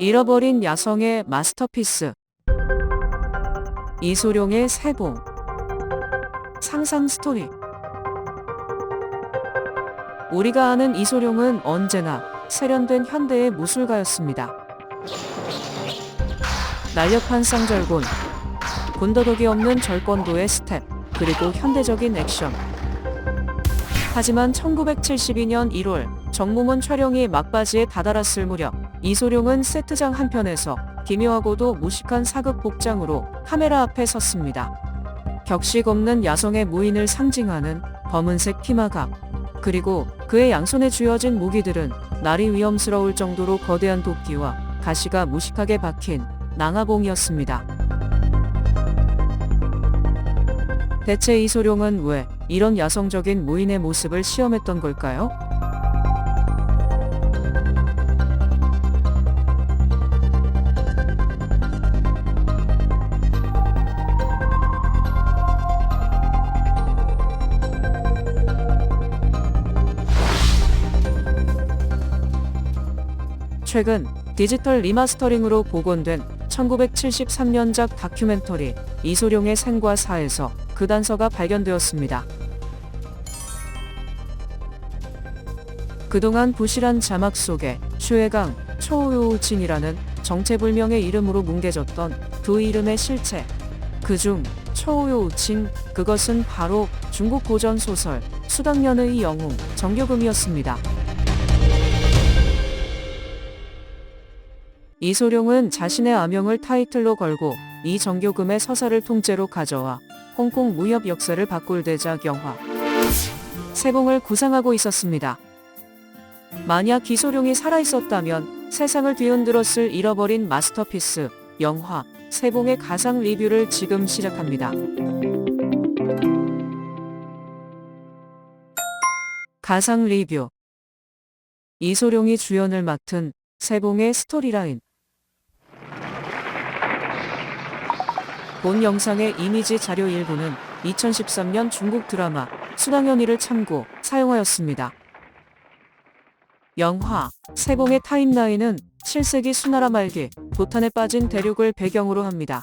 잃어버린 야성의 마스터피스. 이소룡의 세봉. 상상 스토리. 우리가 아는 이소룡은 언제나 세련된 현대의 무술가였습니다. 날렵한 쌍절곤, 군더더기 없는 절권도의 스텝, 그리고 현대적인 액션. 하지만 1972년 1월 정모문 촬영이 막바지에 다다랐을 무렵 이소룡은 세트장 한편에서 기묘하고도 무식한 사극 복장으로 카메라 앞에 섰습니다. 격식 없는 야성의 무인을 상징하는 검은색 피마갑, 그리고 그의 양손에 쥐어진 무기들은 날이 위험스러울 정도로 거대한 도끼와 가시가 무식하게 박힌 낭하봉이었습니다. 대체 이소룡은 왜 이런 야성적인 무인의 모습을 시험했던 걸까요? 최근 디지털 리마스터링으로 복원된 1973년작 다큐멘터리 이소룡의 생과 사에서 그 단서가 발견되었습니다. 그동안 부실한 자막 속에 최강, 초우요우친이라는 정체불명의 이름으로 뭉개졌던 두 이름의 실체. 그중 초우요우친, 그것은 바로 중국 고전 소설 수당년의 영웅 정교금이었습니다. 이소룡은 자신의 아명을 타이틀로 걸고 이 정교금의 서사를 통째로 가져와 홍콩 무협 역사를 바꿀 대작 영화 세봉을 구상하고 있었습니다. 만약 이소룡이 살아있었다면 세상을 뒤흔들었을 잃어버린 마스터피스 영화 세봉의 가상 리뷰를 지금 시작합니다. 가상 리뷰. 이소룡이 주연을 맡은 세봉의 스토리라인. 본 영상의 이미지 자료 일부는 2013년 중국 드라마 수당연의를 참고 사용하였습니다. 영화 세봉의 타임라인은 7세기 수나라 말기 도탄에 빠진 대륙을 배경으로 합니다.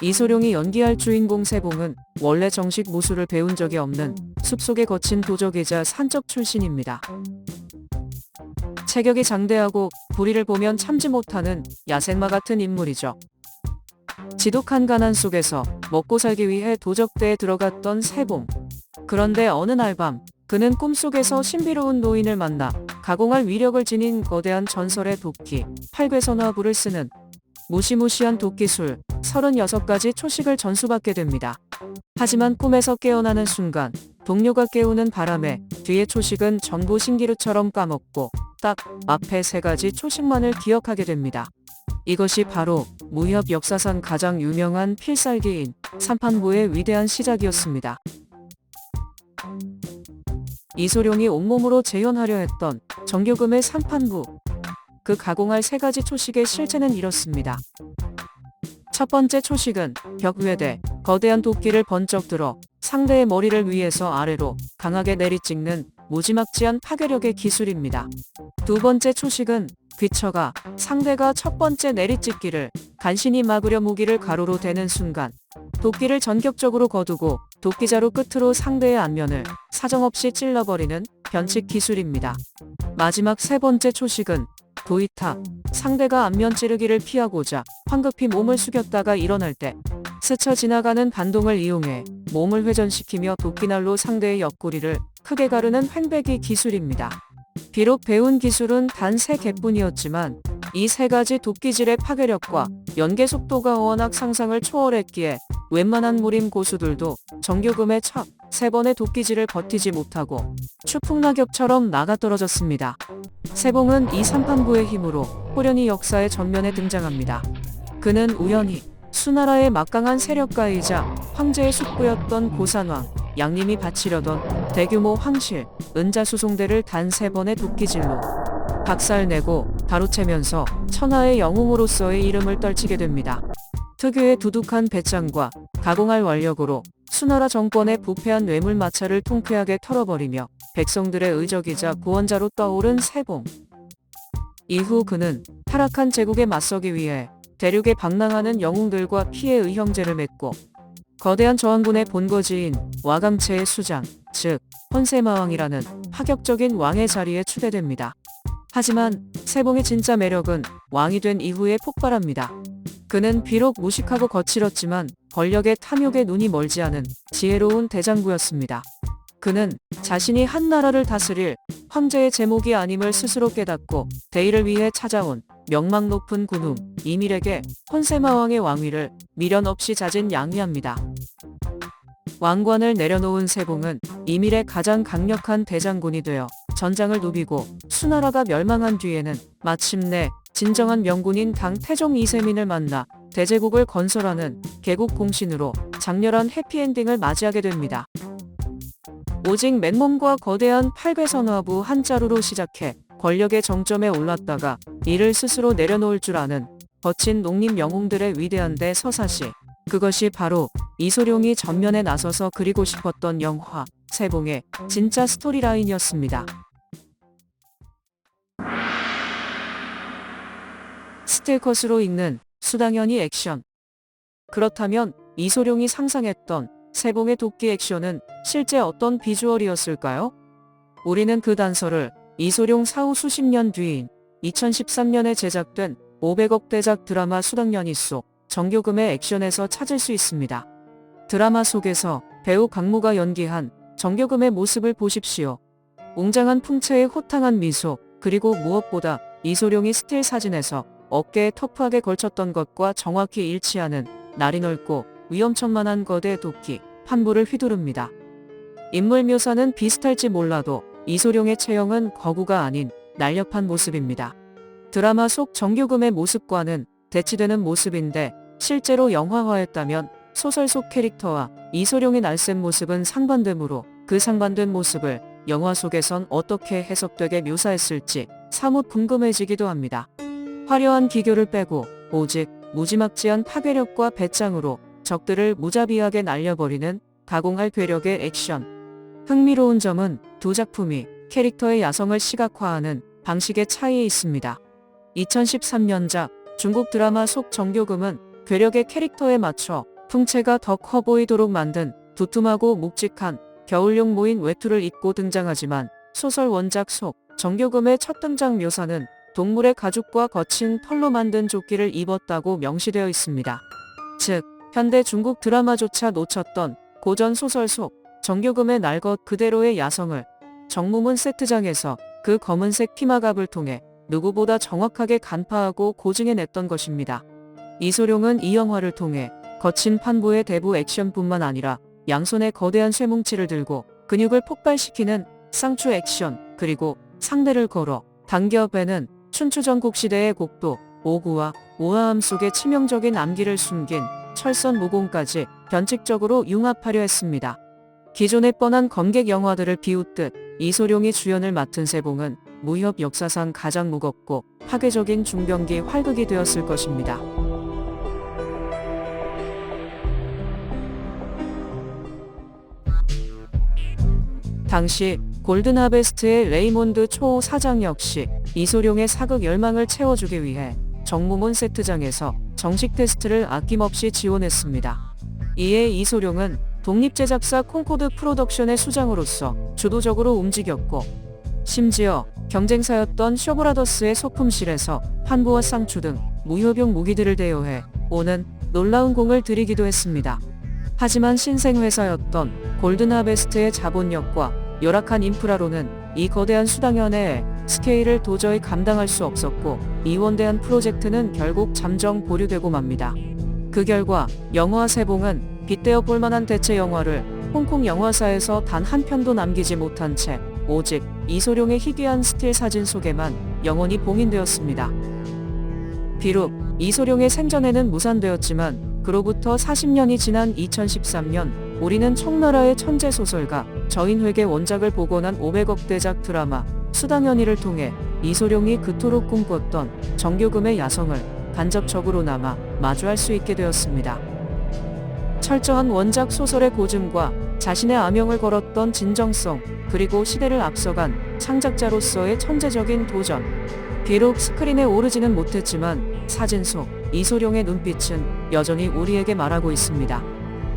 이소룡이 연기할 주인공 세봉은 원래 정식 무술을 배운 적이 없는 숲속에 거친 도적이자 산적 출신입니다. 체격이 장대하고 부리를 보면 참지 못하는 야생마 같은 인물이죠. 지독한 가난 속에서 먹고 살기 위해 도적대에 들어갔던 세봉. 그런데 어느 날 밤 그는 꿈속에서 신비로운 노인을 만나 가공할 위력을 지닌 거대한 전설의 도끼, 팔괘선화불을 쓰는 무시무시한 도끼술 36가지 초식을 전수받게 됩니다. 하지만 꿈에서 깨어나는 순간 동료가 깨우는 바람에 뒤의 초식은 전부 신기루처럼 까먹고 딱 앞에 3가지 초식만을 기억하게 됩니다. 이것이 바로 무협 역사상 가장 유명한 필살기인 삼판부의 위대한 시작이었습니다. 이소룡이 온몸으로 재현하려 했던 정교금의 삼판부. 그 가공할 3가지 초식의 실체는 이렇습니다. 첫 번째 초식은 벽외대, 거대한 도끼를 번쩍 들어 상대의 머리를 위에서 아래로 강하게 내리찍는 무지막지한 파괴력의 기술입니다. 두 번째 초식은 귀처가 상대가 첫 번째 내리찍기를 간신히 막으려 무기를 가로로 대는 순간 도끼를 전격적으로 거두고 도끼자루 끝으로 상대의 안면을 사정없이 찔러버리는 변칙 기술입니다. 마지막 3번째 초식은 도이탁, 상대가 안면 찌르기를 피하고자 황급히 몸을 숙였다가 일어날 때 스쳐 지나가는 반동을 이용해 몸을 회전시키며 도끼날로 상대의 옆구리를 크게 가르는 횡배기 기술입니다. 비록 배운 기술은 단 3개뿐이었지만 이 3가지 도끼질의 파괴력과 연계 속도가 워낙 상상을 초월했기에 웬만한 무림 고수들도 정교금의 첫 3번의 도끼질을 버티지 못하고 추풍낙엽처럼 나가떨어졌습니다. 세봉은 이 삼판부의 힘으로 호련히 역사의 전면에 등장합니다. 그는 우연히 수나라의 막강한 세력가이자 황제의 숙부였던 고산왕 양림이 바치려던 대규모 황실, 은자수송대를 단 3번의 도끼질로 박살내고 바로채면서 천하의 영웅으로서의 이름을 떨치게 됩니다. 특유의 두둑한 배짱과 가공할 완력으로 수나라 정권의 부패한 뇌물 마차를 통쾌하게 털어버리며 백성들의 의적이자 구원자로 떠오른 세봉. 이후 그는 타락한 제국에 맞서기 위해 대륙에 방랑하는 영웅들과 피해 의형제를 맺고 거대한 저항군의 본거지인 와감체의 수장, 즉 헌세마왕이라는 파격적인 왕의 자리에 추대됩니다. 하지만 세봉의 진짜 매력은 왕이 된 이후에 폭발합니다. 그는 비록 무식하고 거칠었지만 권력의 탐욕에 눈이 멀지 않은 지혜로운 대장부였습니다. 그는 자신이 한 나라를 다스릴 황제의 제목이 아님을 스스로 깨닫고 대의를 위해 찾아온 명망 높은 군웅 이밀에게 헌세마왕의 왕위를 미련 없이 자진 양위합니다. 왕관을 내려놓은 세봉은 이밀의 가장 강력한 대장군이 되어 전장을 누비고 수나라가 멸망한 뒤에는 마침내 진정한 명군인 강태종 이세민을 만나 대제국을 건설하는 개국 공신으로 장렬한 해피엔딩을 맞이하게 됩니다. 오직 맨몸과 거대한 팔괘선화부 한 자루로 시작해 권력의 정점에 올랐다가 이를 스스로 내려놓을 줄 아는 거친 농림 영웅들의 위대한 대서사시. 그것이 바로 이소룡이 전면에 나서서 그리고 싶었던 영화 세봉의 진짜 스토리라인이었습니다. 스틸컷으로 읽는 수당연히 액션. 그렇다면 이소룡이 상상했던 세봉의 도끼 액션은 실제 어떤 비주얼이었을까요? 우리는 그 단서를 이소룡 사후 수십 년 뒤인 2013년에 제작된 500억 대작 드라마 수당연히 속 정교금의 액션에서 찾을 수 있습니다. 드라마 속에서 배우 강모가 연기한 정교금의 모습을 보십시오. 웅장한 풍채의 호탕한 미소, 그리고 무엇보다 이소룡이 스틸 사진에서 어깨에 터프하게 걸쳤던 것과 정확히 일치하는 날이 넓고 위험천만한 거대 도끼, 판부를 휘두릅니다. 인물 묘사는 비슷할지 몰라도 이소룡의 체형은 거구가 아닌 날렵한 모습입니다. 드라마 속 정교금의 모습과는 대치되는 모습인데 실제로 영화화했다면 소설 속 캐릭터와 이소룡의 날쌘 모습은 상반되므로 그 상반된 모습을 영화 속에선 어떻게 해석되게 묘사했을지 사뭇 궁금해지기도 합니다. 화려한 기교를 빼고 오직 무지막지한 파괴력과 배짱으로 적들을 무자비하게 날려버리는 가공할 괴력의 액션. 흥미로운 점은 두 작품이 캐릭터의 야성을 시각화하는 방식의 차이에 있습니다. 2013년작 중국 드라마 속 정교금은 괴력의 캐릭터에 맞춰 풍채가 더 커 보이도록 만든 두툼하고 묵직한 겨울용 모인 외투를 입고 등장하지만 소설 원작 속 정교금의 첫 등장 묘사는 동물의 가죽과 거친 털로 만든 조끼를 입었다고 명시되어 있습니다. 즉, 현대 중국 드라마조차 놓쳤던 고전 소설 속 정교금의 날 것 그대로의 야성을 정무문 세트장에서 그 검은색 피마갑을 통해 누구보다 정확하게 간파하고 고증해냈던 것입니다. 이소룡은 이 영화를 통해 거친 판부의 대부 액션뿐만 아니라 양손에 거대한 쇠뭉치를 들고 근육을 폭발시키는 쌍추 액션, 그리고 상대를 걸어 당겨 베는 춘추전국 시대의 곡도, 오구와 우아함 속에 치명적인 암기를 숨긴 철선 무공까지 변칙적으로 융합하려 했습니다. 기존의 뻔한 검객 영화들을 비웃듯 이소룡이 주연을 맡은 세봉은 무협 역사상 가장 무겁고 파괴적인 중병기 활극이 되었을 것입니다. 당시 골든하베스트의 레이몬드 초 사장 역시 이소룡의 사극 열망을 채워주기 위해 정무문 세트장에서 정식 테스트를 아낌없이 지원했습니다. 이에 이소룡은 독립제작사 콩코드 프로덕션의 수장으로서 주도적으로 움직였고, 심지어 경쟁사였던 쇼브라더스의 소품실에서 판부와 쌍추 등 무효병 무기들을 대여해 오는 놀라운 공을 들이기도 했습니다. 하지만 신생회사였던 골든하베스트의 자본력과 열악한 인프라로는 이 거대한 수당연의 스케일을 도저히 감당할 수 없었고, 이원대한 프로젝트는 결국 잠정 보류되고 맙니다. 그 결과 영화 세봉은 빗대어 볼만한 대체 영화를 홍콩 영화사에서 단 한 편도 남기지 못한 채 오직 이소룡의 희귀한 스틸 사진 속에만 영원히 봉인되었습니다. 비록 이소룡의 생전에는 무산되었지만 그로부터 40년이 지난 2013년 우리는 청나라의 천재 소설가 저인회계 원작을 복원한 500억 대작 드라마 수당연히를 통해 이소룡이 그토록 꿈꿨던 정교금의 야성을 간접적으로나마 마주할 수 있게 되었습니다. 철저한 원작 소설의 고증과 자신의 아명을 걸었던 진정성, 그리고 시대를 앞서간 창작자로서의 천재적인 도전. 비록 스크린에 오르지는 못했지만 사진 속 이소룡의 눈빛은 여전히 우리에게 말하고 있습니다.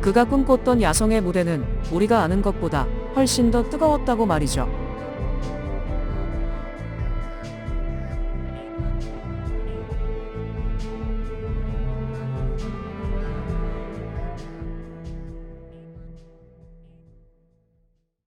그가 꿈꿨던 야성의 무대는 우리가 아는 것보다 훨씬 더 뜨거웠다고 말이죠.